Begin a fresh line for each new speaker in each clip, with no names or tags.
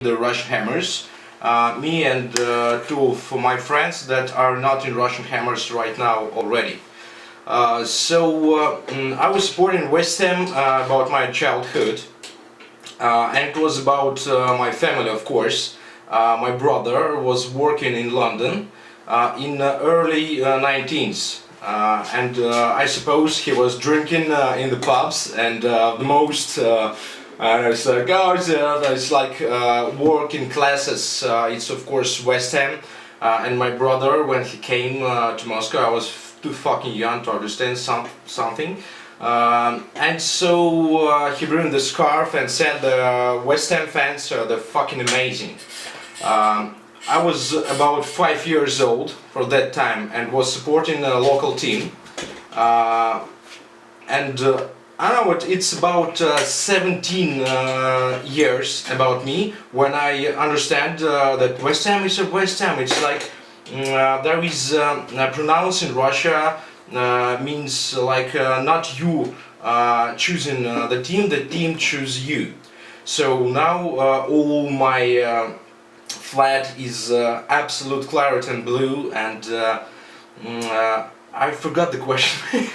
the Russian Hammers. Me and two of my friends that are not in Russian Hammers right now already. I was supporting West Ham about my childhood, and it was about my family, of course. My brother was working in London in early 19th, and I suppose he was drinking in the pubs, and the most it's like, it's like working classes. It's of course West Ham, and my brother, when he came to Moscow, I was too fucking young to understand something. And so he brought the scarf and said the West Ham fans are fucking amazing. I was about 5 years old for that time and was supporting a local team. I don't know what, it's about 17 years about me when I understand that West Ham is a West Ham. It's like there is pronounced in Russia means like not you choosing the team choose you. So now all my flat is absolute claret and blue, and I forgot the question.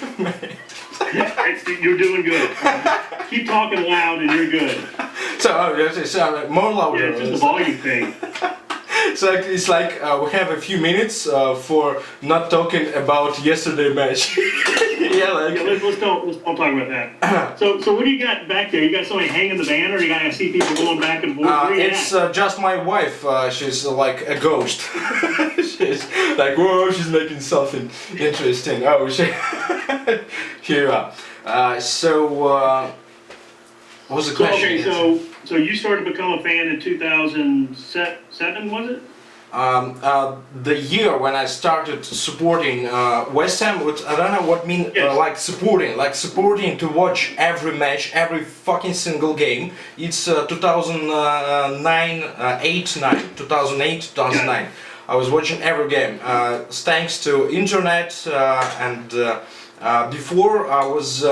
You're doing good. Keep talking loud and you're good.
So more louder.
Yeah, it's just a volume thing.
So it's like we have a few minutes for not talking about yesterday match.
Let's don't talk about that. So what do you got back there? You got somebody hanging the banner? You gotta see people going back and forth?
It's just my wife. She's like a ghost. She's like, whoa, she's making something interesting. Oh, here you are. What was the question?
Okay, so you started to become a fan in 2007, was it?
The year when I started supporting West Ham, which I don't know what mean,
yes.
like supporting to watch every match, every fucking single game. It's 2009, 2009. I was watching every game, thanks to internet, and before I was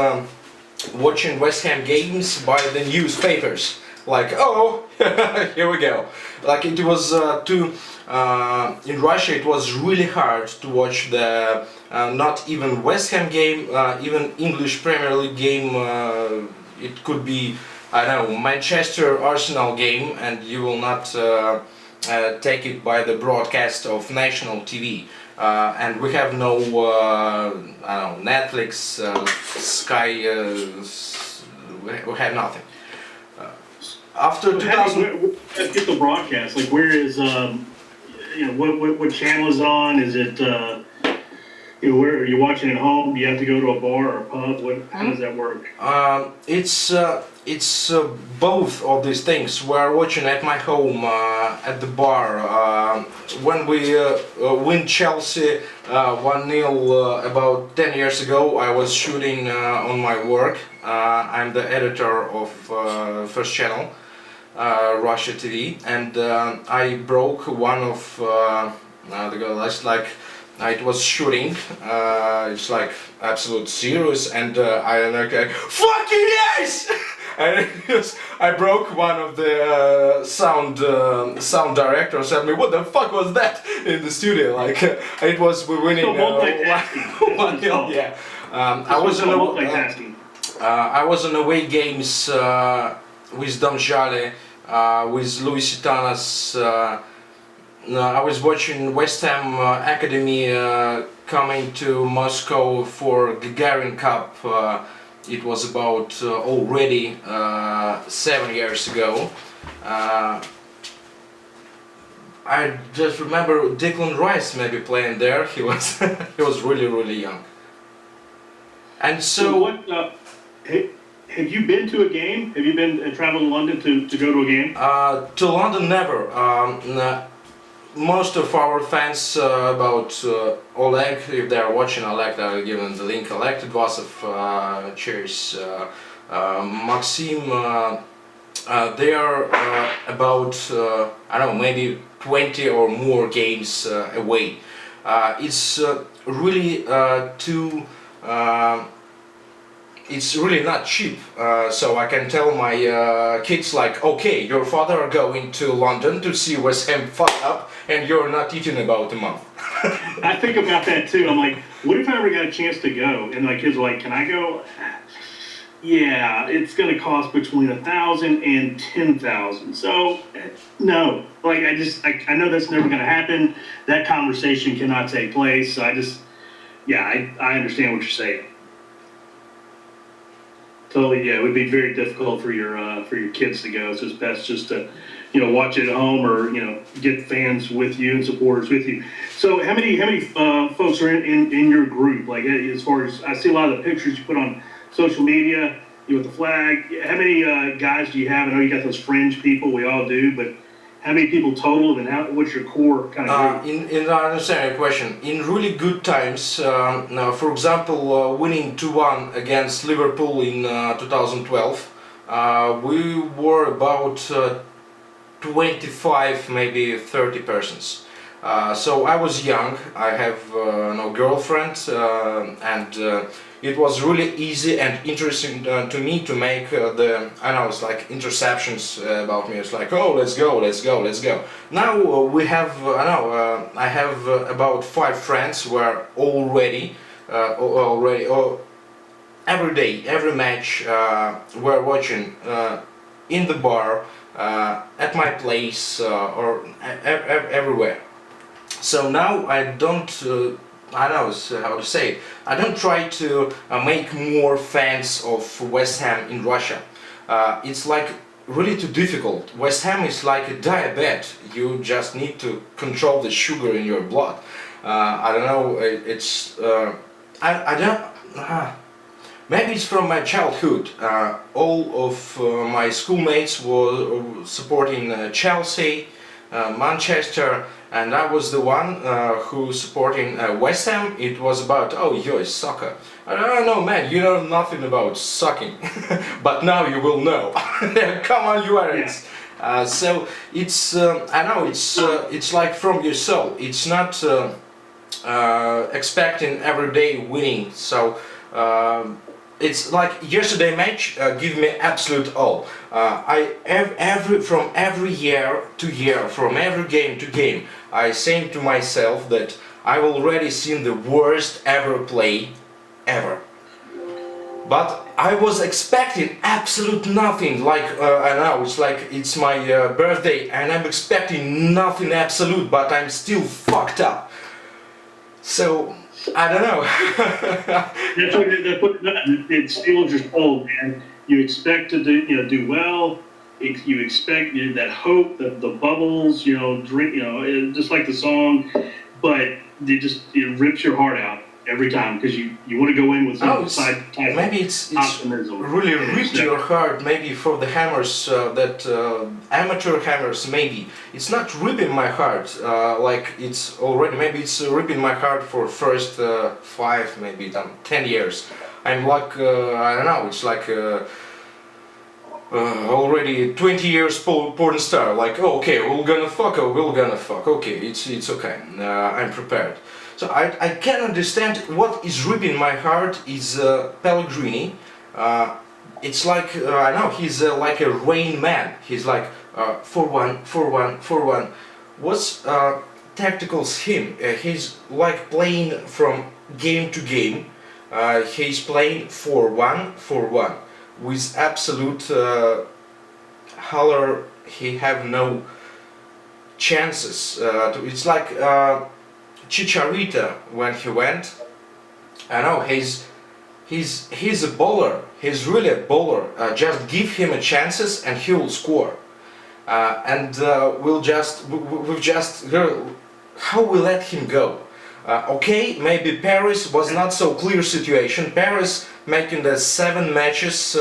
watching West Ham games by the newspapers. Like, oh, here we go. Like it was in Russia it was really hard to watch the not even West Ham game, even English Premier League game. It could be, I don't know, Manchester Arsenal game, and you will not take it by the broadcast of national TV. And we have no I don't know, Netflix, Sky, we have nothing. After 2000,
let's get the broadcast. Like, where is what channel is on? Is it where are you watching at home? Do you have to go to a bar or a pub? How does that work?
It's both of these things. We're watching at my home, at the bar. When we win Chelsea 1-0 about 10 years ago, I was shooting on my work. I'm the editor of First Channel, Russia TV, and I broke one of the guys, like it was shooting. It's like absolute serious, and I like fucking yes. And I broke one of the sound directors. Said me, what the fuck was that in the studio? Like it was we winning 1-0. Yeah, I was on away games with Domžale, with Lusitanas. I was watching West Ham Academy coming to Moscow for Gagarin Cup. It was about already 7 years ago. I just remember Declan Rice maybe playing there. He was he was really young. And so
what? Have you been to a game? Have you been traveled to London to go to a game?
To London, never. Most of our fans about Oleg, if they are watching Oleg, I'll give them the link. Oleg Tedvasov, cheers, Maxim, they are about, I don't know, maybe 20 or more games away. It's really too it's really not cheap. So I can tell my kids like, okay, your father are going to London to see West Ham fuck up, and you're not eating about a month.
I think about that too. I'm like, what if I ever got a chance to go? And my kids are like, can I go? Yeah, it's going to cost between $1,000 and $10,000. So, no. Like, I know that's never going to happen. That conversation cannot take place. So I understand what you're saying. Totally, yeah, it would be very difficult for your kids to go. So it's best just to, watch it at home, or get fans with you and supporters with you. So how many folks are in your group? Like, as far as I see a lot of the pictures you put on social media, with the flag. How many guys do you have? I know you got those fringe people. We all do, but how many people total? And what's your core kind of group?
I understand your question. In really good times, now, for example, winning 2-1 against Liverpool in 2012, we were about 25, maybe 30 persons. So I was young. I have no girlfriend, and it was really easy and interesting to me to make it's like interceptions about me. It's like, oh, let's go. Now we have, I have about 5 friends who are already every day, every match we're watching in the bar, at my place, or everywhere. So now I don't, how to say it, I don't try to make more fans of West Ham in Russia. It's like really too difficult. West Ham is like a diabetes. You just need to control the sugar in your blood. I don't know, it's, I don't, maybe it's from my childhood. All of my schoolmates were supporting Chelsea, Manchester, and I was the one who supporting West Ham. It was about, oh, it's soccer. I don't know, man, you know nothing about sucking, but now you will know. Come on, you Arabs. So it's, it's like from your soul. It's not expecting every day winning. So it's like yesterday match give me absolute all. I have from every year to year, from every game to game, I say to myself that I've already seen the worst ever play ever. But I was expecting absolute nothing. Like I know it's like it's my birthday, and I'm expecting nothing absolute, but I'm still fucked up. So I don't know.
It's still just old, man. You expect to do well. You expect that hope, the bubbles, drink, just like the song, but it rips your heart out every time, because you want to go in with some side type
maybe it's
optimism.
Really ripped your heart. Maybe for the hammers that amateur hammers, maybe it's not ripping my heart like it's already. Maybe it's ripping my heart for first 5, maybe 10 years. I'm like I don't know. It's like already 20 years porn star. Like, oh, okay, we're gonna fuck. Okay, it's okay. I'm prepared. So I can understand what is ripping my heart is Pellegrini. It's like, I know, he's like a Rain Man. He's like 4-1, 4-1, 4-1. What's tacticals him? He's like playing from game to game. He's playing 4-1, 4-1. With absolute Haller, he have no chances. It's like Chicharito when he went. I know he's a bowler. He's really a bowler. Just give him a chances and he will score. And we've just how we let him go. Okay, maybe Paris was not so clear situation. Paris making the 7 matches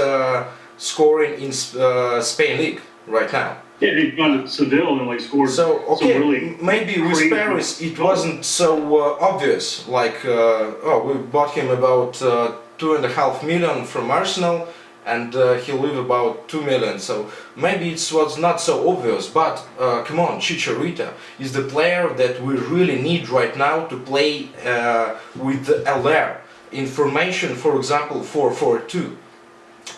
scoring in Spain League right now.
Yeah, he's gone to Seville and scored.
So okay,
really
maybe with Paris it wasn't so obvious. Like we bought him about 2.5 million from Arsenal, and he live about 2 million. So maybe it was not so obvious. But come on, Chicharito is the player that we really need right now to play with LR. information, for example, 442.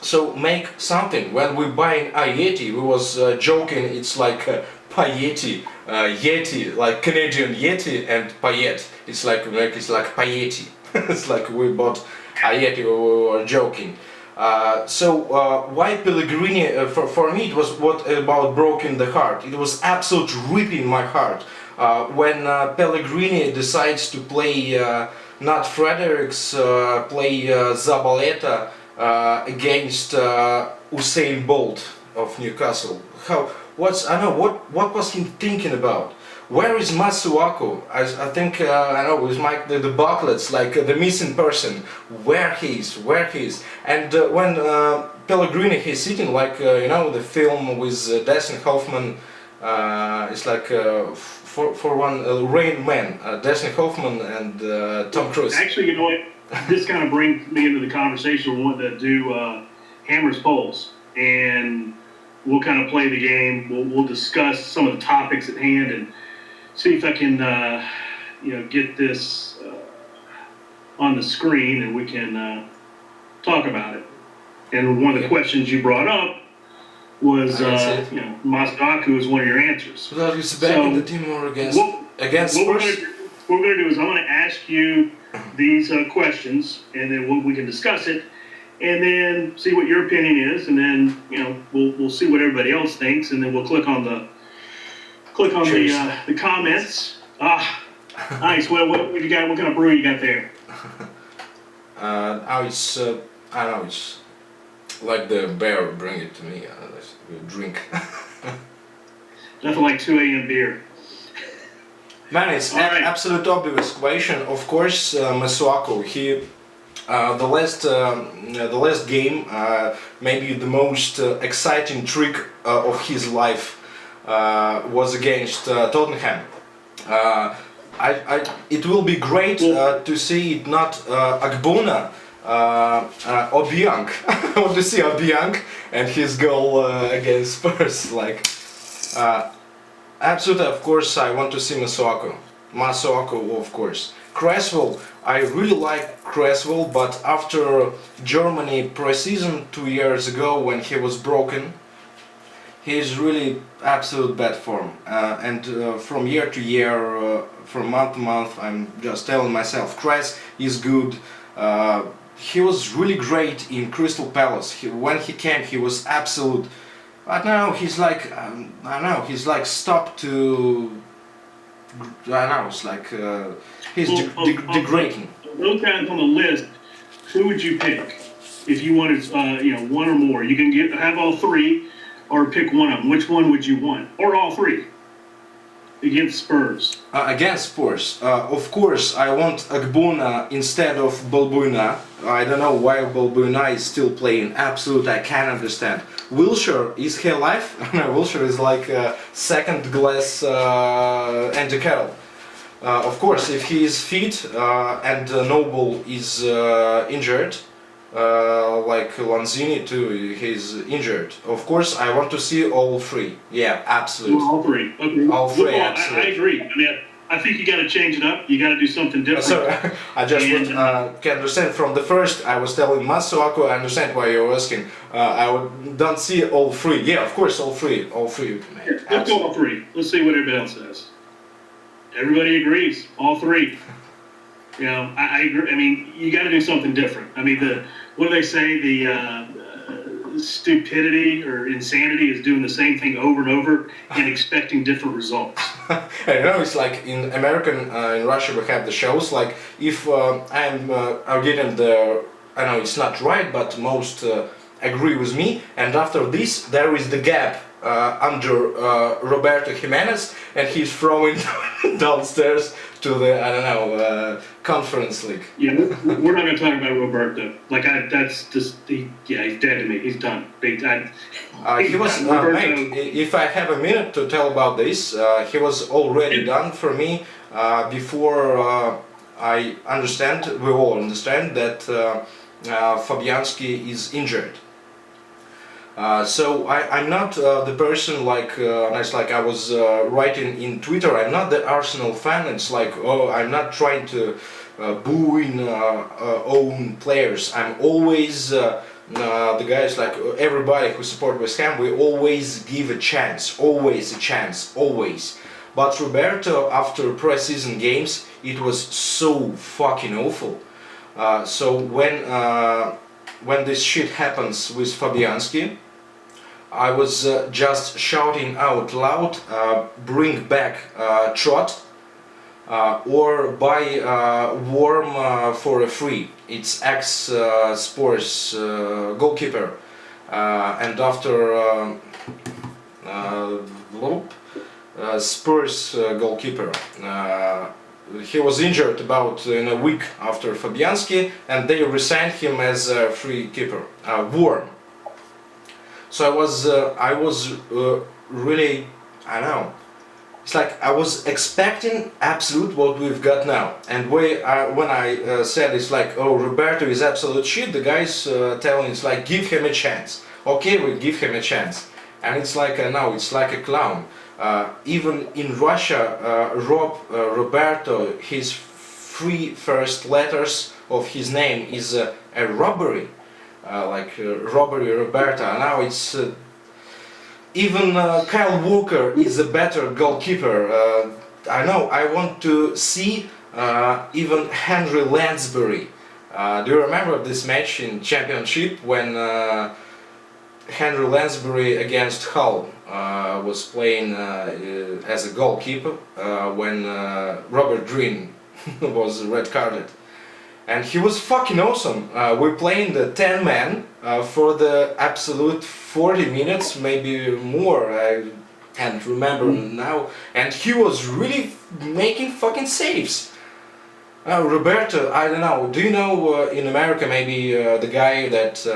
So make something. When we buy an Yeti, we was joking. It's like Payeti, Yeti, like Canadian Yeti, and Payet. It's like Payeti. It's like we bought a Yeti. We were joking. Why Pellegrini? For me, it was what about broken the heart. It was absolute ripping my heart when Pellegrini decides to play not Fredericks, play Zabaleta against Usain Bolt of Newcastle. What was he thinking about? Where is Masuaku? I think I know with the bucklets, like the missing person. Where he is? And when Pellegrini he's sitting like the film with Dustin Hoffman. It's like for one Rain Man, Dustin Hoffman and Tom Cruise.
Actually, you know what? This kind of brings me into the conversation. We want to do Hammers Polls, and we'll kind of play the game. We'll discuss some of the topics at hand and see if I can get this on the screen and we can talk about it. And one of the questions you brought up was Masuaku is one of your answers.
So he's back in the team or against Spurs?
What we're going to do is I'm going to ask you these questions, and then we can discuss it, and then see what your opinion is, and then we'll see what everybody else thinks, and then we'll click on the comments. Nice. What you got? What kind of brew you got there?
It's I don't know. It's like the bear bring it to me. Drink.
Nothing like 2 a.m. beer.
Man, it's an absolute obvious question. Of course, Masuaku. He the last game, maybe the most exciting trick of his life was against Tottenham. It will be great to see it not Agbona, Obiang. I want to see Obiang and his goal against Spurs. Absolutely, of course, I want to see Masuaku. Masuaku, of course. Cresswell, I really like Cresswell, but after Germany pre-season 2 years ago when he was broken, he's really absolute bad form. From year to year, from month to month, I'm just telling myself, Cress is good. He was really great in Crystal Palace. When he came, he was absolute. But now he's like, he's like stopped to. It's like he's degrading.
Those guys on the list, who would you pick if you wanted, one or more? You can have all three, or pick one of them. Which one would you want, or all three? Against Spurs.
Against Spurs, of course, I want Agbona instead of Balbuena. I don't know why Balbuena is still playing. Absolutely, I can't understand. Wilshere, is he alive? No, Wilshere is like second glass Andy Carroll. Of course, if he is fit and Noble is injured, like Lanzini too, he's injured. Of course, I want to see all three. Yeah, absolutely.
All three. Okay.
All three, absolutely.
I agree. I mean, I think you got to change it up. You got to do something different.
Sorry, I just can understand from the first. I was telling Masuaku. I understand why you're asking. Don't see all three. Yeah, of course, all three. All three.
Let's go all three. Let's see what everybody else says. Everybody agrees. All three. I agree. I mean, you got to do something different. I mean, what do they say? The stupidity or insanity is doing the same thing over and over and expecting different results.
I know it's like in in Russia we have the shows like if I'm getting I know it's not right, but most agree with me, and after this there is the gap under Roberto Jimenez, and he's throwing downstairs to the conference league.
Yeah, we're not going to talk about Roberto. Like that's just he's dead to me. He's done.
He was mate, if I have a minute to tell about this, he was already done for me before I understand. We all understand that Fabianski is injured. So I'm not the person it's like I was writing in Twitter. I'm not the Arsenal fan. It's like, oh, I'm not trying to boo in own players. I'm always the guys like everybody who support West Ham. We always give a chance, always a chance, always. But Roberto, after pre-season games, it was so fucking awful. So when this shit happens with Fabianski, I was just shouting out loud, bring back Trot or buy Worm for a free. It's ex-Spurs goalkeeper, and after Spurs goalkeeper. He was injured about in a week after Fabianski, and they resigned him as a free keeper, Worm. So I was really, I don't know. It's like I was expecting absolute what we've got now, and when I said it's like, oh, Roberto is absolute shit, the guys telling it's like, give him a chance. Okay, we give him a chance, and it's like now it's like a clown. Even in Russia, Roberto, his three first letters of his name is a robbery, robbery Roberto. Now it's even Kyle Walker is a better goalkeeper. I know. I want to see even Henry Lansbury. Do you remember this match in Championship when Henry Lansbury against Hull was playing as a goalkeeper when Robert Green was red carded, and he was fucking awesome. We're playing the 10 man for the absolute 40 minutes, maybe more. I can't remember now, and he was really making fucking saves. Roberto, I don't know. Do you know in America maybe the guy that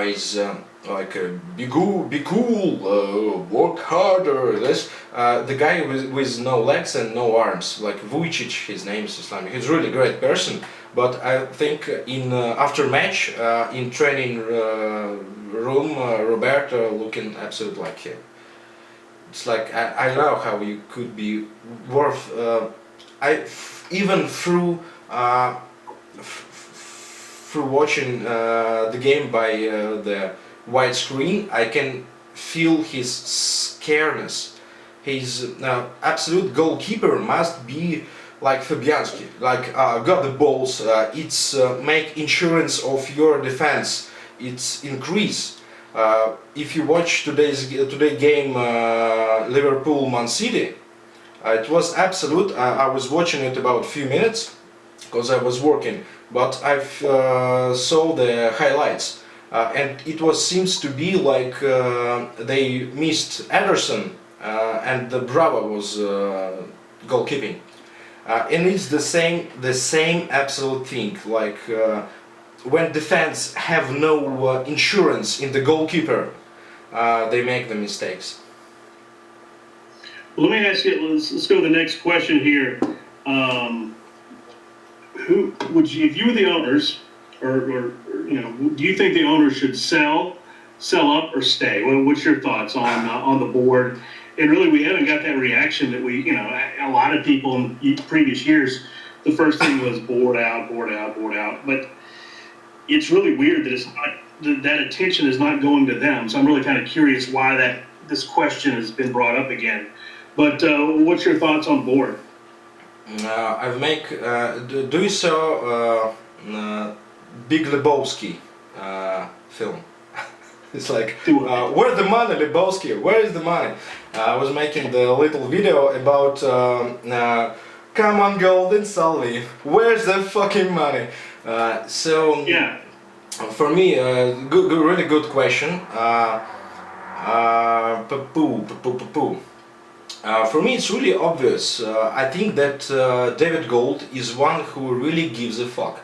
is like be cool, work harder. This the guy with no legs and no arms, like Vujicic, his name is Islamic. He's a really great person, but I think in after match in training room, Roberto looking absolutely like him. It's like I don't know how you could be worth. Even through watching the game by the widescreen, I can feel his scareness. His absolute goalkeeper must be like Fabianski, like got the balls. It's make insurance of your defense. It's increase. If you watch today game Liverpool-Man City, it was absolute. I was watching it about a few minutes because I was working, but I saw the highlights, and it seems to be like they missed Ederson, and the Bravo was goalkeeping, and it's the same absolute thing. Like when defense have no insurance in the goalkeeper, they make the mistakes.
Well, let me ask you. Let's go to the next question here. Who would you, if you were the owners, or do you think the owners should sell up, or stay? What's your thoughts on the board? And really, we haven't got that reaction that a lot of people in previous years. The first thing was board out. But it's really weird that it's not that attention is not going to them. So I'm really kind of curious why this question has been brought up again. But what's your thoughts on board?
I've make. Do you saw Big Lebowski film? It's like where's the money, Lebowski? Where is the money? I was making the little video about come on, Golden Sully. Where's the fucking money? So
yeah,
for me, really good question. For me, it's really obvious. I think that David Gold is one who really gives a fuck.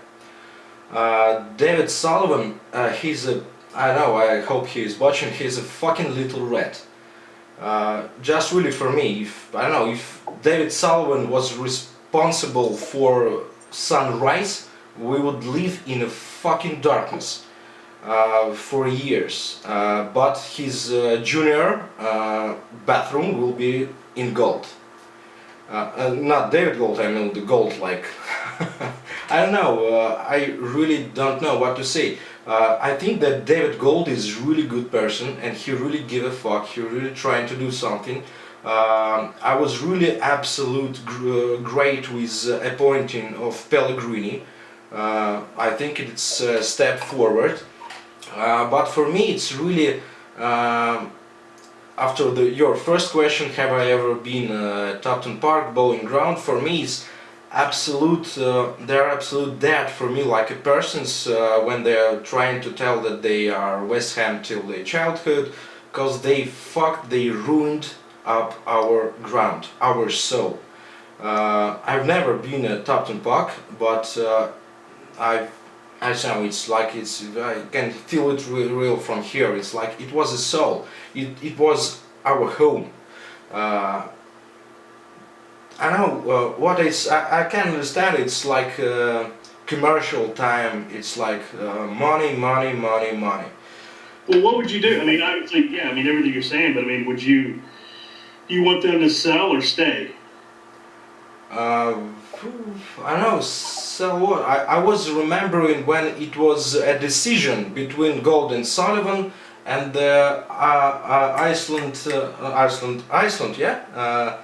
David Sullivan, he's a, I don't know, I hope he is watching, he's a fucking little rat. Just really for me, if David Sullivan was responsible for sunrise, we would live in a fucking darkness. for years, but his junior bathroom will be in gold. Not David Gold, I mean the gold like I don't know, I really don't know what to say. I think that David Gold is really good person and he really give a fuck, he really trying to do something. I was really absolute great with appointing of Pellegrini. I think it's a step forward. But for me it's really after your first question, have I ever been Topton Park bowling ground? For me it's absolute, they're absolute dead for me like a persons when they're trying to tell that they are West Ham till their childhood, because they ruined up our ground, our soul. I've never been at Topton Park, but I know it's like I can feel it real from here. It's like it was a soul. It was our home. I know what it's. I can understand. It's like commercial time. It's like money, money, money, money.
Well, what would you do? I mean, obviously, yeah. I mean, everything you're saying, but I mean, do you want them to sell or stay?
I don't know, so what? I was remembering when it was a decision between Gold and Sullivan and Iceland, yeah?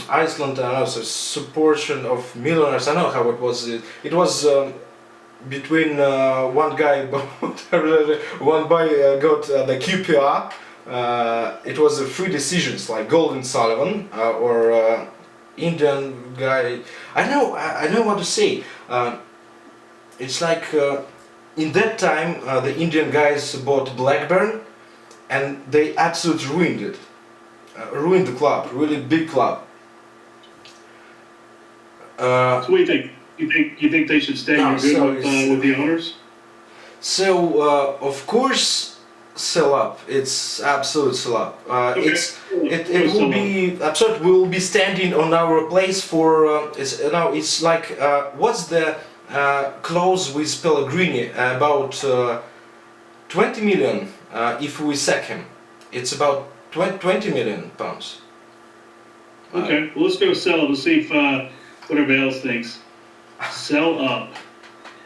Iceland, and also supportion of millionaires, I don't know how it was. It was between one guy, one guy got the QPR. It was three decisions, like Gold and Sullivan, or Indian guy. I know what to say. It's like in that time the Indian guys bought Blackburn, and they absolutely ruined it. Ruined the club, really big club.
So what do you think? You think they should stay? You're good with the owners?
So of course, sell up. It's absolute sell up.
Okay.
It will be absurd. We will be standing on our place for. It's like what's the clause with Pellegrini about 20 million if we sack him. It's about 20 million pounds.
Okay, well, let's go sell it. Let's see if what everybody else thinks. Sell up.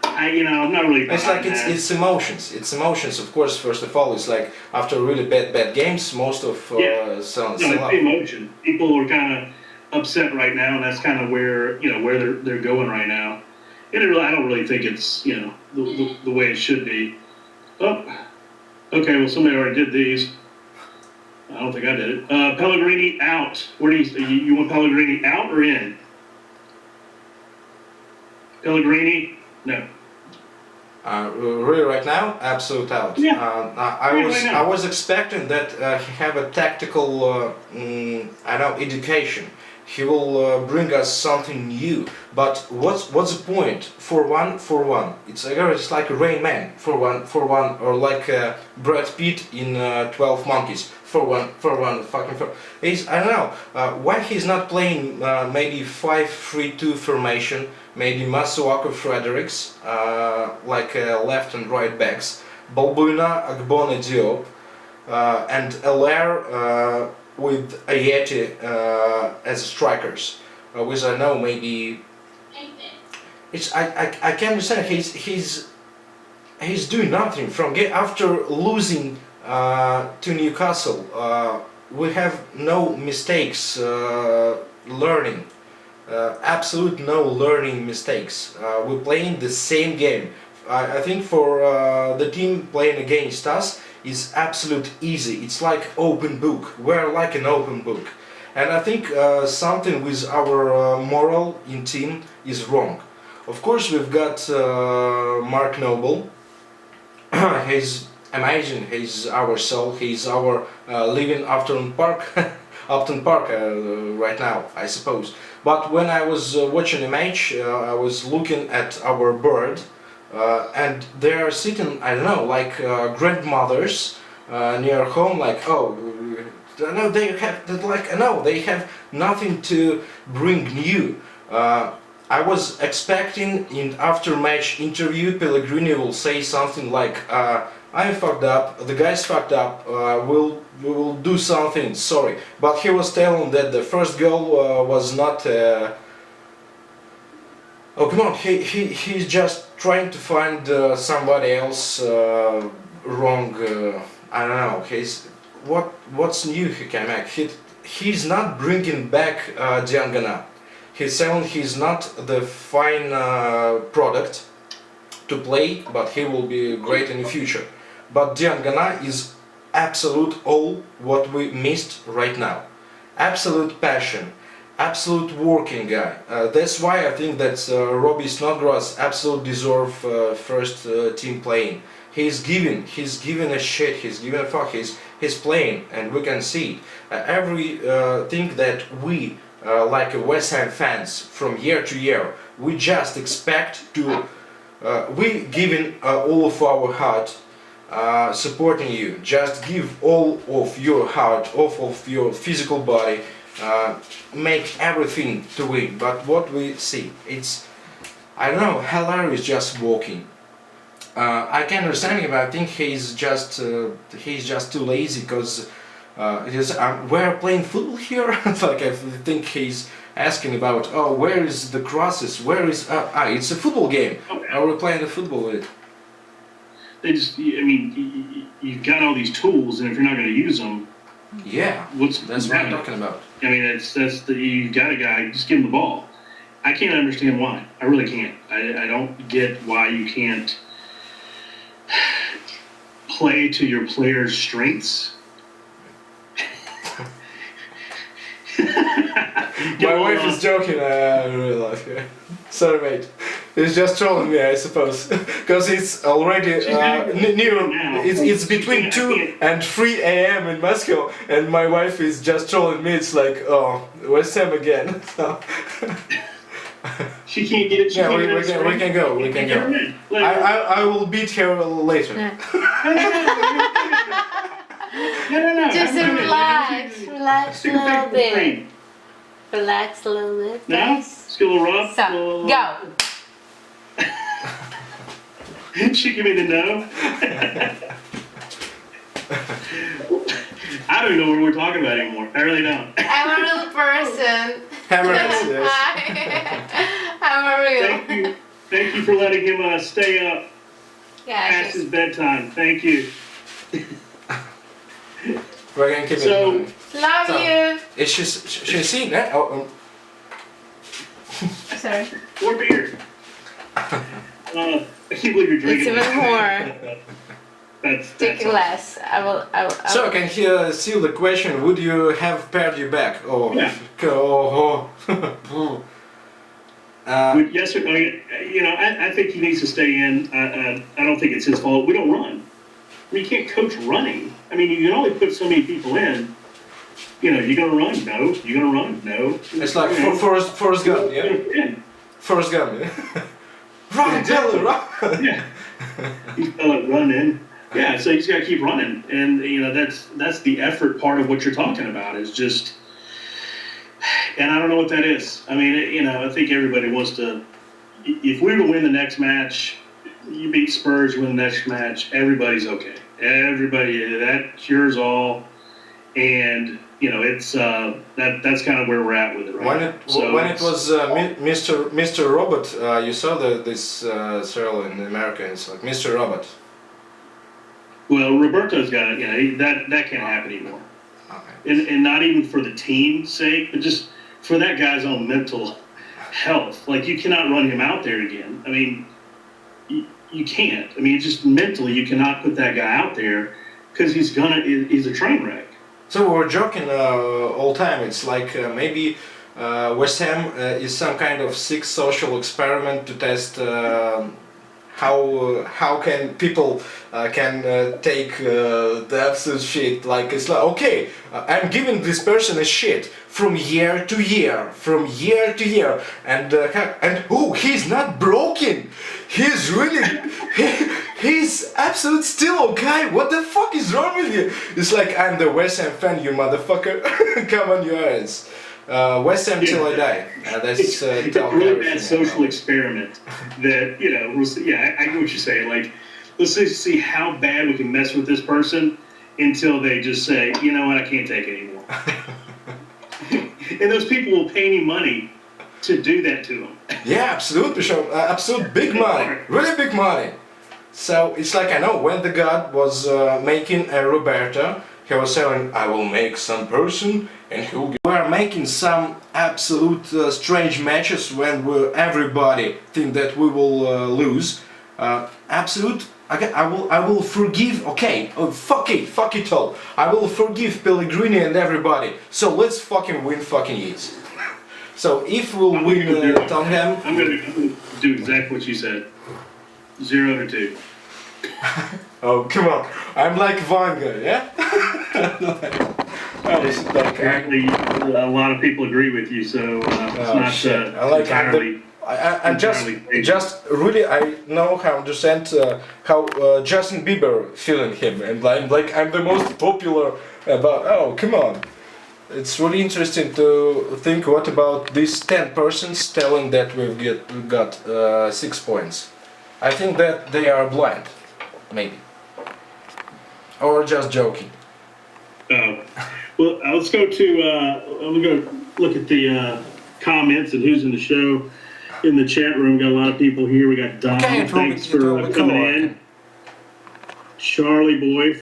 I'm not really.
It's like it's emotions. It's emotions, of course. First of all, it's like after really bad games, most of sell
it's
up.
emotion. People are kind of upset right now, and that's kind of where they're going right now. And I don't really think it's the way it should be. Oh, okay. Well, somebody already did these. I don't think I did it. Pellegrini out. Where do you want Pellegrini out or in? Pellegrini, no.
Really, right now, absolute out.
Yeah.
I was expecting that he have a tactical, education. He will bring us something new. But what's the point? For one. It's like a Rain Man. For one, or like Brad Pitt in 12 Monkeys. For one, fucking for. I don't know why he's not playing maybe 5-3-2 formation. Maybe Masuaku Fredericks, like left and right backs, Balbuena, Agbone Diop, and Allaire with Ayeti as strikers, which I know maybe. I can understand he's doing nothing from after losing to Newcastle. We have no mistakes learning. Absolute no learning mistakes. We're playing the same game. I think for the team playing against us is absolute easy. It's like open book. We're like an open book. And I think something with our moral in team is wrong. Of course we've got Mark Noble. He's amazing. He's our soul. He's our living Upton Park. Upton Park right now, I suppose. But when I was watching a match, I was looking at our bird, and they are sitting, I don't know, like grandmothers near home, like, no, they have nothing to bring new. I was expecting in after match interview Pellegrini will say something like I fucked up, the guy's fucked up, we will do something, sorry. But he was telling that the first goal was not... oh, come on, he's just trying to find somebody else wrong, I don't know, what's new he can make? He's not bringing back Diangana. He's saying he's not the fine product to play, but he will be great in the future. But Diangana is absolute all what we missed right now. Absolute passion, absolute working guy. That's why I think that Robbie Snodgrass absolutely deserve first team playing. He's giving a shit, he's giving a fuck, he's playing, and we can see it. Everything that we like West Ham fans from year to year, we just expect to we giving all of our heart supporting you. Just give all of your heart, all of your physical body, make everything to win. But what we see, it's, I don't know, hilarious just walking. I can understand him. I think he's just too lazy because we're playing football here. Like I think he's asking about, oh, where is the crosses? Where is it's a football game. Are we playing the football with it?
They just, I mean, you've got all these tools, and if you're not going to use them,
yeah, that's what I'm talking about.
I mean, you've got a guy, just give him the ball. I can't understand why. I really can't. I don't get why you can't play to your players' strengths.
My wife is joking, I really like her. Sorry mate, he's just trolling me I suppose, because it's already near, it's between 2 and 3 a.m. in Moscow, and my wife is just trolling me. It's like, oh, West Ham again.
She can't get it.
Yeah, we can go. I will beat her later.
No.
Just relax a little bit. Relax a little bit.
Now, let's get a little rough.
So, go.
She give me the no. I don't even know what we're talking about anymore. I really don't.
I'm a real person.
Emirates, yes.
I'm a real.
Thank you for letting him stay up
Yeah,
past his bedtime. Thank you.
We're gonna keep
So-
it.
Love you.
Is she seen that? Oh,
Sorry.
More beer. I can't believe you're drinking.
It's even more.
That's
Take
awesome.
less. I will.
So can he see the question? Would you have paired you back? Oh,
Yeah. Yes or no? You know, I think he needs to stay in. I don't think it's his fault. We don't run. I mean, you can't coach running. I mean, you can only put so many people in. You know, you're gonna run? No. You're gonna run? No.
It's like Forrest Gump, yeah? Forrest Gump, yeah? Run, Taylor, run!
Yeah. You feel it running. Yeah, so you just gotta keep running. And, you know, that's the effort part of what you're talking about is just, and I don't know what that is. I mean, you know, I think everybody wants to, if we were to win the next match, you beat Spurs, you win the next match, everybody's okay. Everybody, that cures all. And, you know, it's, that's kind of where we're at with it right now.
When it was Mr. Robot, you saw this serial in America, it's like Mr. Robot.
Well, Roberto's got it, you know, that can't happen anymore.
Okay.
And not even for the team's sake, but just for that guy's own mental health. Like, you cannot run him out there again. I mean, you can't. I mean, just mentally, you cannot put that guy out there because he's a train wreck.
So we're joking all time. It's like maybe West Ham is some kind of sick social experiment to test how can people can take the absolute shit. Like, it's like, okay, I'm giving this person a shit from year to year, and oh, he's not broken. He's really he's absolute still okay. What the fuck is wrong with you? It's like, I'm the West Ham fan, you motherfucker. Come on your ass. West Ham till I die. That's
It's a really bad social experiment that, you know, I get what you're saying. Like, let's just see how bad we can mess with this person until they just say, you know what, I can't take it anymore. And those people will pay me money to do that to them.
Yeah, absolutely, absolute big money, really big money. So it's like, I know when the God was making Roberta, he was saying, I will make some person and he will. We are making some absolute strange matches when everybody think that we will lose. Absolute. Okay, I will forgive. Okay, fuck it all. I will forgive Pellegrini and everybody. So let's fucking win fucking Yates. So if we'll win Tottenham,
I'm gonna do exactly what you said. 0-2.
Oh come on! I'm like Vanga, yeah.
Apparently, a lot of people agree with you, so it's not entirely.
I'm just really I know how understand how Justin Bieber feeling him, and I'm the most popular about. Oh come on! It's really interesting to think what about these 10 persons telling that we've got 6 points. I think that they are blind, maybe, or just joking.
Well, let's go to. I'm gonna go look at the comments and who's in the show. In the chat room, we got a lot of people here. We got Don.
Okay,
thanks for coming in. Charlie boy.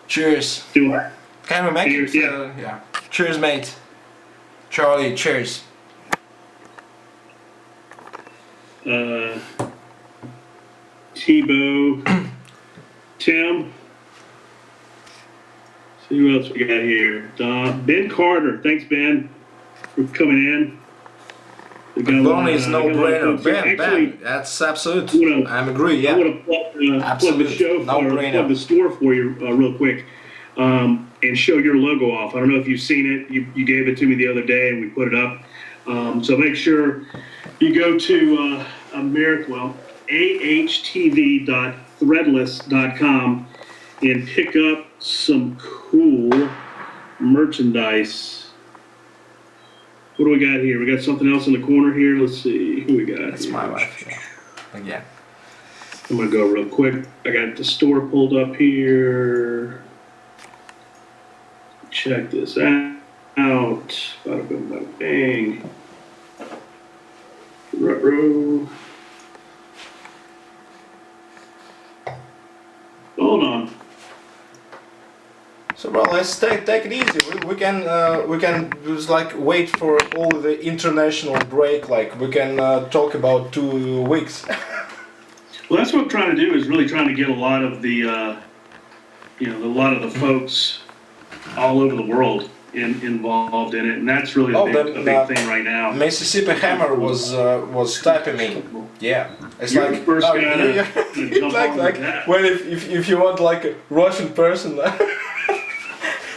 Cheers.
Do what?
Can we make
Cheers,
it?
yeah.
Yeah. Cheers, mate. Charlie, cheers.
Tebow. Tim. See who else we got here. Ben Carter. Thanks, Ben, for coming in.
Bonnie is no brainer. Ben, that's absolute. I agree. Yeah.
I want to plug the show
no
for plug the store for you real quick, and show your logo off. I don't know if you've seen it. You gave it to me the other day, and we put it up. So make sure you go to ahtv.threadless.com and pick up some cool merchandise. What do we got here? We got something else in the corner here. Let's see who we got.
That's
here.
my wife. Yeah. Again.
I'm gonna go real quick. I got the store pulled up here. Check this out. Bada boom, bada bang. Ruh-roh. Hold on.
So well, let's take it easy. We can just like wait for all the international break. Like we can talk about 2 weeks.
Well, that's what I'm trying to do. Is really trying to get a lot of the, a lot of the folks all over the world involved in it, and that's really a big thing right now.
Mississippi Hammer was typing me. Yeah, it's
You're
like
the first guy to jump on
like
that.
when if you want like a Russian person.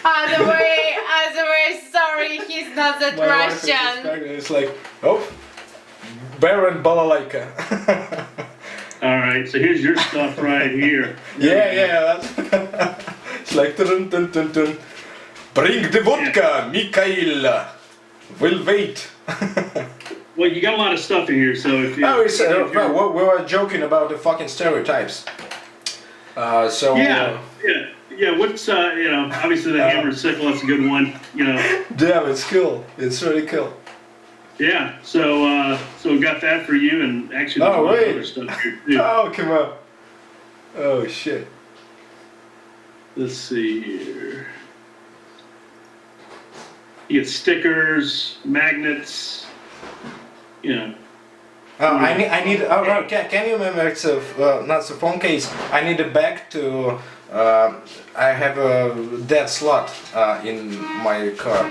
Otherwise, sorry, he's not that Russian.
It's like, oh, Baron Balalaika.
All right, so here's your stuff right here.
Yeah, that's it's like dun, dun, dun, dun. Bring the vodka, Mikhail. We'll wait.
Well, you got a lot of stuff in here, so if you...
we were joking about the fucking stereotypes.
Yeah, what's, obviously the hammer sickle, that's a good one,
Damn, it's cool. It's really cool.
Yeah, so we got that for you, and actually there's a lot of other stuff here, too.
Oh, come on. Oh, shit.
Let's see here. You get stickers, magnets,
Oh, I need. Oh, right. Can you remember? It's not the phone case. I need a bag to. I have a dead slot in my car.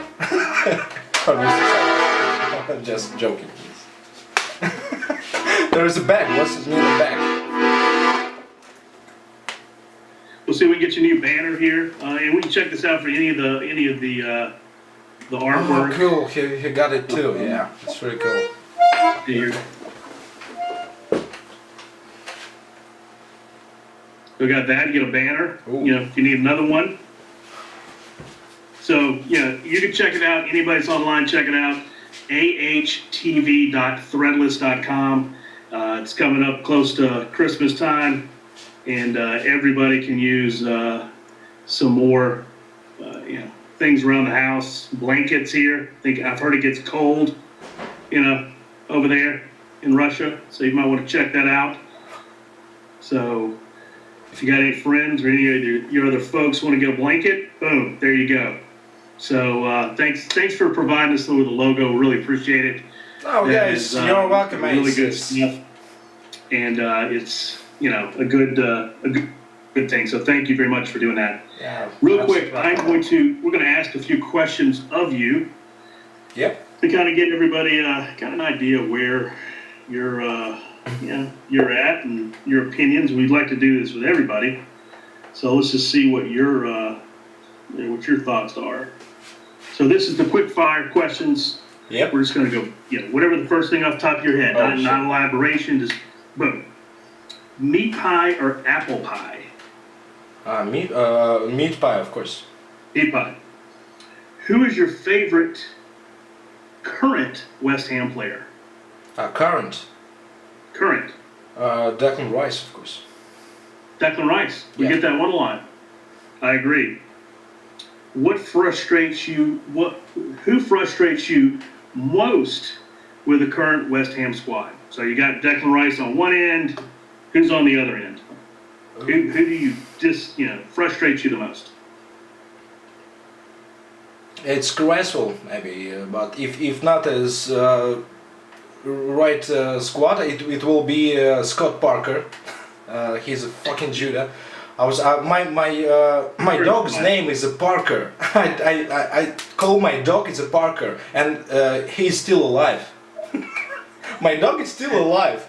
I'm just joking. There is a bag. What's it mean? A bag?
We'll see. We can get you a new banner here, and we can check this out for any of the artwork.
Oh, cool. He got it too. Yeah, it's really cool.
Here. We got that. You get a banner.
Ooh.
If you need another one. So you can check it out. Anybody that's online, check it out. ahtv.threadless.com. It's coming up close to Christmas time. and everybody can use some more, things around the house. Blankets here. I've heard it gets cold, over there in Russia, so you might want to check that out. So if you got any friends or any of your other folks want to get a blanket, boom, there you go. So thanks for providing us with the logo. Really appreciate it.
Oh, guys, you're welcome, mate.
Really good stuff, and it's a good thing. So thank you very much for doing that.
Yeah.
Real quick, we're going to ask a few questions of you.
Yep.
To kind of get everybody kind of an idea where you're at and your opinions. We'd like to do this with everybody. So let's just see what your thoughts are. So this is the quick fire questions.
Yep.
We're just going to go, whatever the first thing off the top of your head, not elaboration, just boom. Meat pie or apple pie?
Meat pie, of course.
Meat pie. Who is your favorite current West Ham player?
Current.
Current.
Declan Rice, of course.
Declan Rice. We get that one a lot. I agree. What frustrates you? Who frustrates you most with the current West Ham squad? So you got Declan Rice on one end. Who's on the other end? Who do you just frustrates you the most?
It's Cresswell, maybe, but if not as right squad, it will be Scott Parker. He's a fucking Judah. My dog's name is a Parker. I call my dog is a Parker, and he's still alive. My dog is still alive.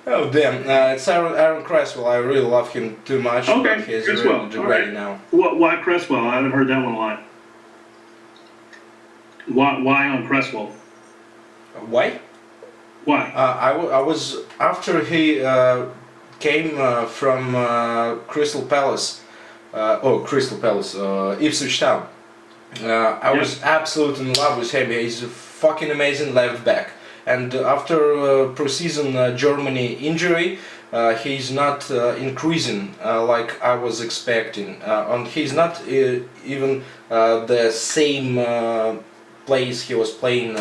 Oh damn! It's Aaron Cresswell. I really love him too much.
Okay,
he's
Cresswell.
really degrading now.
Why Cresswell? I haven't heard that one a lot. Why on Cresswell?
Why?
Why?
I was after he came from Crystal Palace. Ipswich Town. I was absolutely in love with him. He's a fucking amazing left back. And after pre-season Germany injury, he's not increasing like I was expecting. And he's not even the same place he was playing.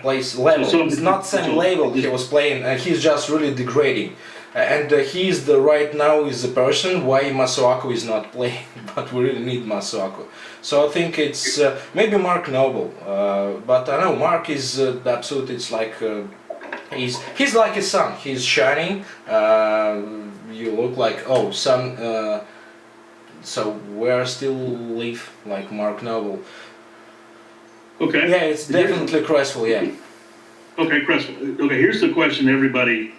Place level. It's not same level he was playing. He's just really degrading. And he's right now is the person why Masuaku is not playing, but we really need Masuaku. So I think it's maybe Mark Noble, but I know Mark is absolutely. It's like he's like a sun. He's shining. You look like sun. So where still live like Mark Noble.
Okay.
Yeah, it's definitely Cresswell. Yeah.
Okay, Cresswell. Okay, here's the question everybody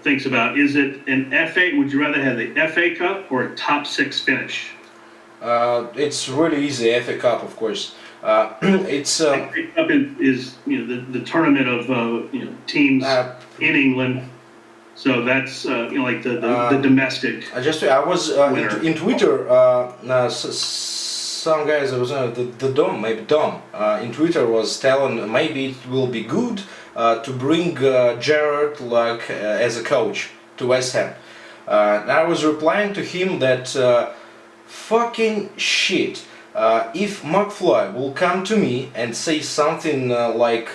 thinks about. Is it an FA? Would you rather have the FA Cup or a top 6 finish?
It's really easy. FA Cup, of course. It's
FA Cup is the tournament of teams in England. So that's like the domestic.
I was in Twitter. Some guys the Dom, maybe Dom, in Twitter was telling maybe it will be good to bring Gerrard like as a coach to West Ham. And I was replying to him that fucking shit. If McFly will come to me and say something like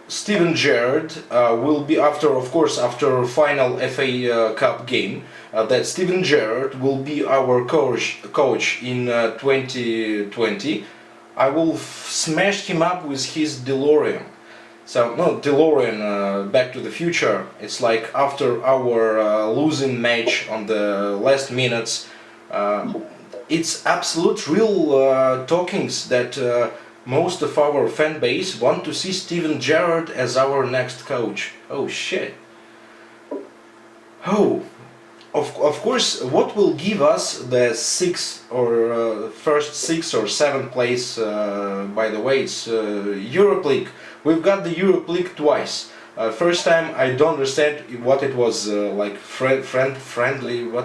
Steven Gerrard will be after final FA Cup game, that Steven Gerrard will be our coach in 2020, I will smash him up with his DeLorean. So no, DeLorean, Back to the Future. It's like after our losing match on the last minutes. It's absolute real talkings that most of our fan base want to see Steven Gerrard as our next coach. Oh shit. Oh, of course, what will give us the first 6 or 7 place, by the way, it's Europe League. We've got the Europe League twice. First time I don't understand what it was like friendly, I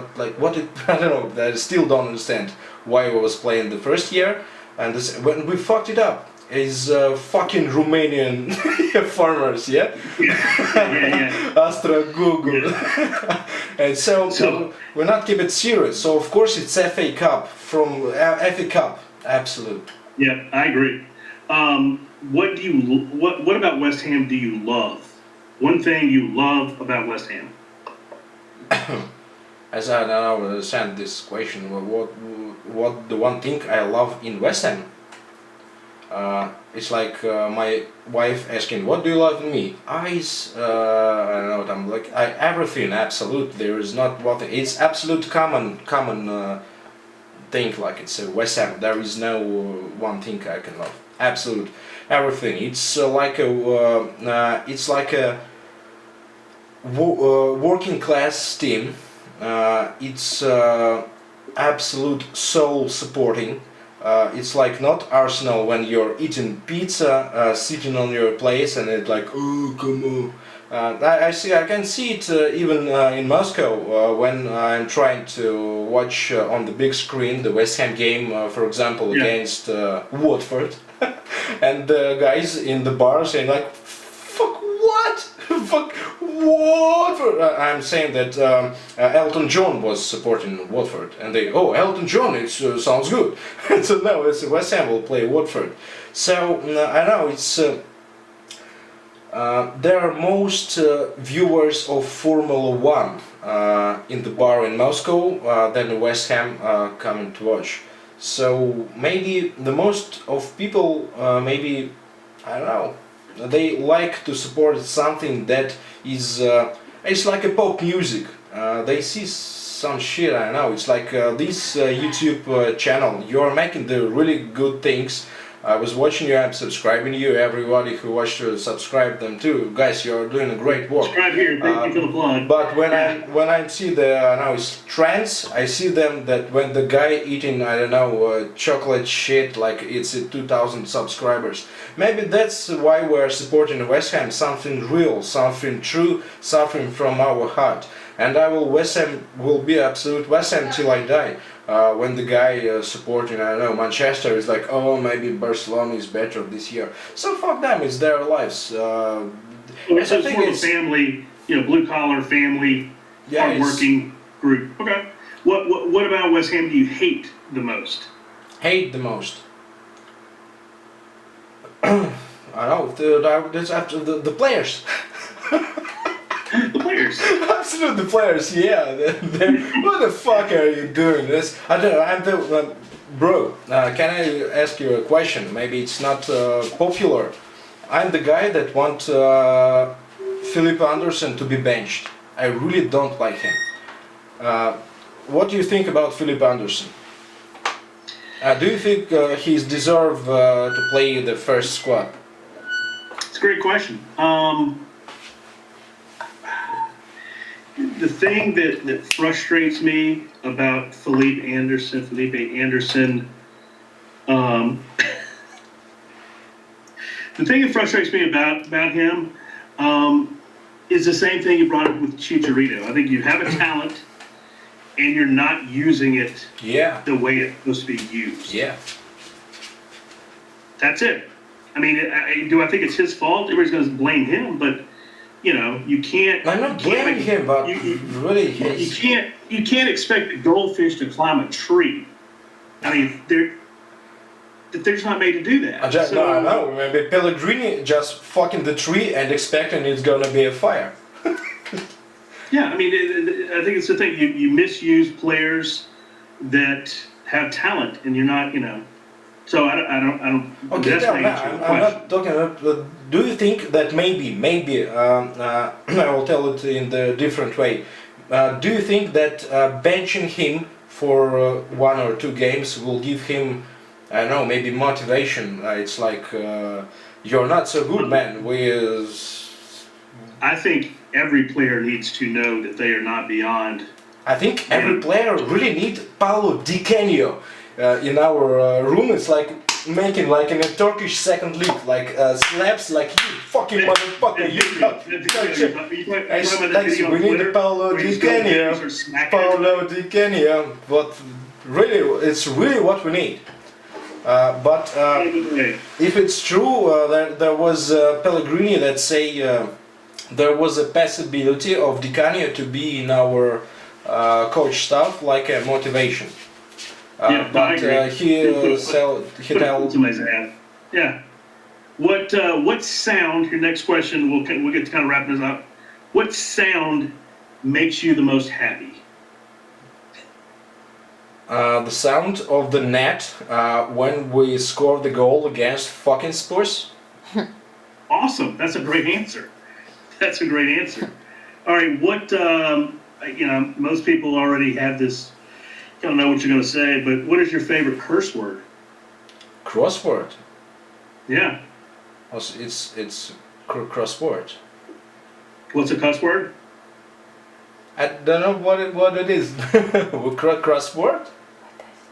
don't know, I still don't understand why I was playing the first year, and when we fucked it up. is fucking Romanian farmers, yeah? Astra Google. And so we're not keep it serious. So of course it's FA Cup from FA Cup, absolute.
Yeah, I agree. What about West Ham do you love? One thing you love about West Ham?
As I don't understand this question, what the one thing I love in West Ham? It's like my wife asking, "What do you love in me?" Eyes. I don't know. I'm like everything. Absolute. There is not one thing. It's absolute common thing. Like it's a West Ham. There is no one thing I can love. Absolute everything. It's like a working class team. It's absolute soul supporting. It's like not Arsenal when you're eating pizza, sitting on your place, and it's like, oh come on. I can see it even in Moscow when I'm trying to watch on the big screen the West Ham game, for example, against Watford, and the guys in the bar saying like, "Fuck what? Fuck Watford!" I'm saying that Elton John was supporting Watford, and they, "Oh, Elton John, it sounds good." So no, it's West Ham will play Watford. So I know it's. There are most viewers of Formula One in the bar in Moscow than West Ham coming to watch. So maybe the most of people, maybe, I don't know, they like to support something that is, it's like a pop music. They see some shit, I don't know, it's like this YouTube channel, you're making the really good things. I was watching you, I'm subscribing you, everybody who watched you, subscribe them too. Guys, you're doing a great work.
Subscribe here, thank you for the plug.
But when I see the now it's trends, I see them that when the guy eating, I don't know, chocolate shit, like it's 2,000 subscribers. Maybe that's why we're supporting West Ham, something real, something true, something from our heart. And I will West Ham will be absolute West Ham till I die. When the guy supporting, I don't know, Manchester is like, oh, maybe Barcelona is better this year. So fuck them, it's their lives.
Well, it's more of a family, blue collar family, hardworking group. Okay. What about West Ham do you hate the most?
Hate the most. I don't know. That's after the players.
The players.
Absolutely, the players. Yeah. What the fuck are you doing? This. I don't know. I'm the bro. Can I ask you a question? Maybe it's not popular. I'm the guy that want Philip Anderson to be benched. I really don't like him. What do you think about Philip Anderson? Do you think he's deserved to play the first squad?
It's a great question. The thing that frustrates me about Felipe Anderson, the thing that frustrates me about him is the same thing you brought up with Chicharito. I think you have a talent and you're not using it the way it's supposed to be used.
Yeah.
That's it. I mean, do I think it's his fault? Everybody's going to blame him, but you can't.
I'm not blaming him, but really,
you can't expect a goldfish to climb a tree. I mean, they're just not made to do that.
No, I know. Maybe Pellegrini just fucking the tree and expecting it's gonna be a fire.
Yeah, I mean, I think it's the thing. You misuse players that have talent, and you're not, So I don't.
Okay, I'm not talking about. Do you think that maybe I will tell it in the different way. Do you think that benching him for 1 or 2 games will give him, I don't know, maybe motivation? It's like you're not so good, man.
I think every player needs to know that they are not beyond.
I think every player really needs Paulo Di Canio. In our room, it's like making like in a Turkish second league, like slaps like you fucking motherfucker. We need the Paulo Di Canio. Paulo Di Canio. But really, it's really what we need. But if it's true, there was Pellegrini that say there was a possibility of Di Canio to be in our coach staff like a motivation.
Yeah,
but
I agree.
he tell.
Yeah. What sound? Your next question. We'll get to kind of wrap this up. What sound makes you the most happy?
The sound of the net when we score the goal against fucking Spurs.
Awesome. That's a great answer. That's a great answer. All right. What? Most people already have this. I don't know what you're going to say, but what is your favorite curse word?
Crossword.
Yeah.
It's crossword.
What's a cuss word?
I don't know what it is. Crossword?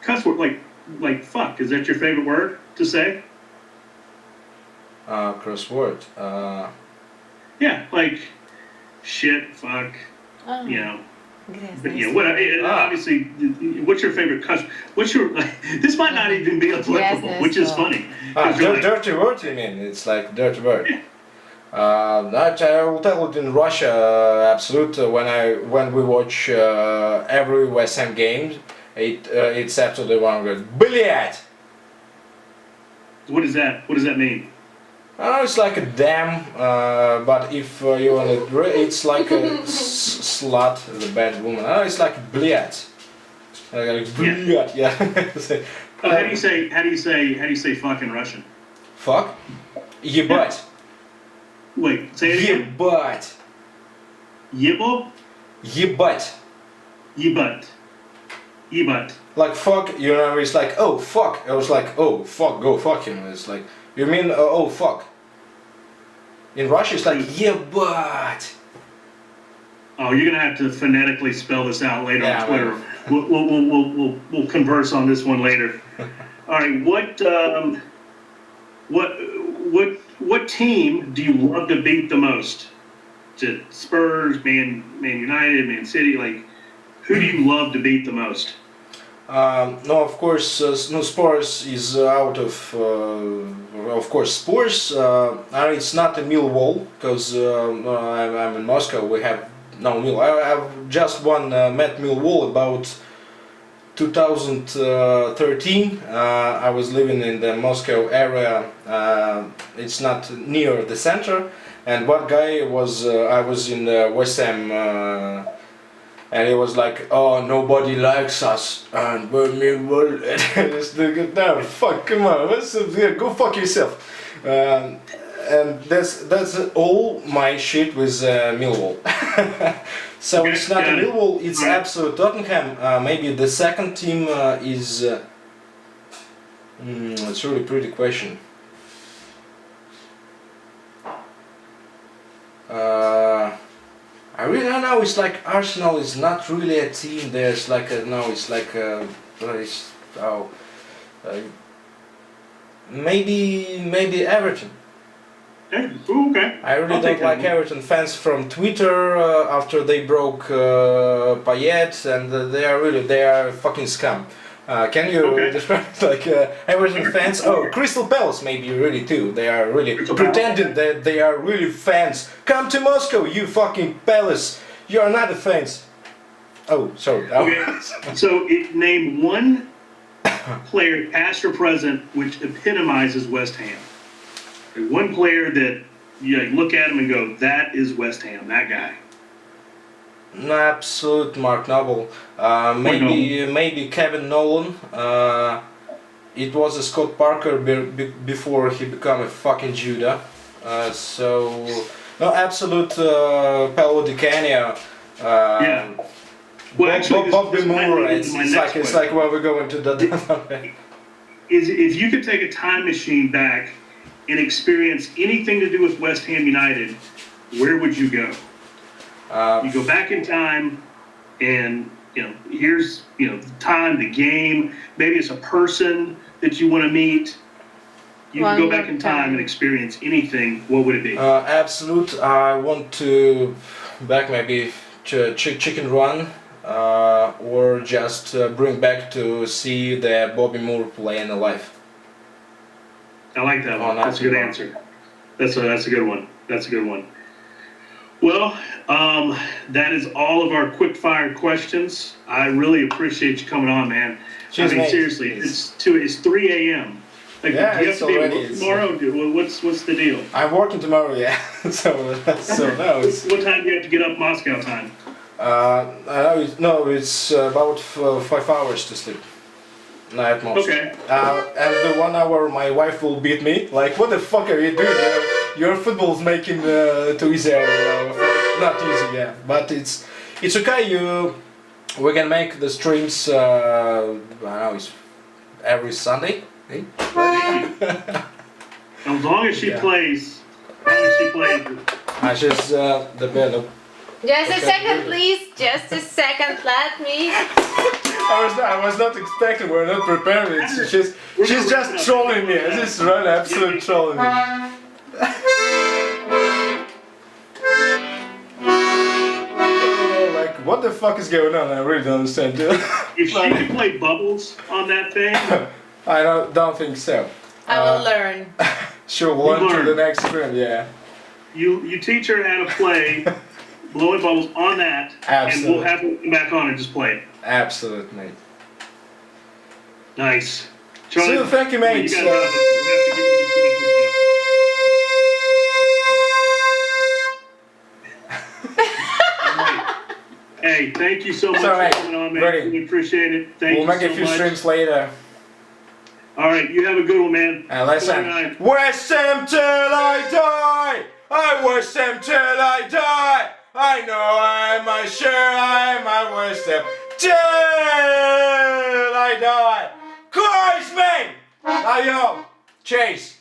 Cuss word, like fuck. Is that your favorite word to say?
Crossword.
Yeah, like shit, fuck.
Oh.
You know. But
Gracias.
yeah, obviously, what's your favorite cuss? This might not even be applicable,
Yes,
which is funny.
Dirty word, you mean? It's like dirty word. That I will tell it in Russia. Absolute. When we watch every West Ham game, it's absolutely one word. Блядь!
What is that? What does that mean?
It's like a damn, but if you want it, it's like a slut, the bad woman. It's like блядь. Like блядь, yeah.
How do you say fuck in Russian?
Fuck? Ебать.
Wait, say it again.
Ебать.
Yibbo?
Ебать.
Yebutt. Yebutt.
Like fuck, it's like, oh fuck. I was like, oh fuck, go fuck him. It's like, you mean, oh fuck. In Russia it's like, ебать.
Oh, you're gonna have to phonetically spell this out later
Yeah,
on Twitter. We'll converse on this one later. All right, what team do you love to beat the most? To Spurs, Man United, Man City, like who do you love to beat the most?
No, of course, no Spurs is out of course, Spurs. It's not a Millwall because I'm in Moscow. We have no Mill. I've just met Millwall about 2013. I was living in the Moscow area. It's not near the center. And one guy was I was in West Ham. And he was like, oh, nobody likes us, and we're Millwall. No, fuck, come on, go fuck yourself. And that's all my shit with Millwall. So
Okay,
it's not
got it.
Millwall, it's
Right.
absolute Tottenham. Maybe the second team is. It's a really pretty question. I really don't know. It's like Arsenal is not really a team. There's like maybe Everton.
Okay.
I really
I'll
don't
take that
like
one.
Everton fans from Twitter after they broke Payet, and they are fucking scum. Can you
Okay.
describe like Everton fans? Oh, Crystal Palace maybe really too. They are really
Crystal Palace.
pretending that they are really fans. Come to Moscow, you fucking Palace. You are not the fans. Oh, sorry.
Okay. So name one player, past or present, which epitomizes West Ham. One player that you look at him and go, that is West Ham, that guy.
No, absolute Mark Noble. Maybe Kevin Nolan. It was a Scott Parker before he became a fucking Judah. No, absolute Paolo Di Canio.
Yeah. Well, actually,
Bobby
this might
Moore.
lead into my next
It's
question.
like when we go into the.
Is if you could take a time machine back and experience anything to do with West Ham United, where would you go? You go back in time, and here's the time, the game. Maybe it's a person that you want to meet. You can go back in time and experience anything. What would it be?
Absolute. I want to back maybe Chicken Run, or just bring back to see the Bobby Moore play in live.
I like that one.
Oh,
That's a good answer. That's a good one. That's a good one. Well, that is all of our quick fire questions. I really appreciate you coming on, man.
Cheers,
I mean,
mate.
seriously, it's 3 a.m. Like,
Yeah,
do you have
it's
to be at
already-
work tomorrow? What's the deal?
I'm working tomorrow, yeah. so no, it's
What time do you have to get up Moscow time?
it's about 5 hours to sleep. No, at most.
Okay.
And the 1 hour my wife will beat me. Like, what the fuck are you doing? Your football's making too easy. Not easy, yeah. But it's okay. We can make the streams. I don't know, it's every Sunday. Eh?
As long as she
Yeah.
plays, as long as she plays.
I just develop.
Just a
Okay,
second,
good.
please. Just a second. Let me.
I was not expecting. We're not prepared. She's just trolling me. This is really absolute trolling me. Like, what the fuck is going on? I really don't understand.
If she could play bubbles on that thing,
I don't think so.
I will learn.
She'll learn to
learn.
the next room, yeah.
you teach her how to play blowing bubbles on that, and we'll
Absolutely.
have her come back on and just play it.
Absolutely.
Nice.
So, thank you, mate.
You gotta Hey, thank you so much
So,
for
mate,
coming on, man.
ready.
We appreciate it. Thank
We'll
you
make a
so
few
much.
streams later.
All right, you have a good one, man.
And listen.
Good night.
West Ham till I die! I West Ham till I die! I know I'm sure I'm a West Ham till I die! Christ, man! Ayo! Chase!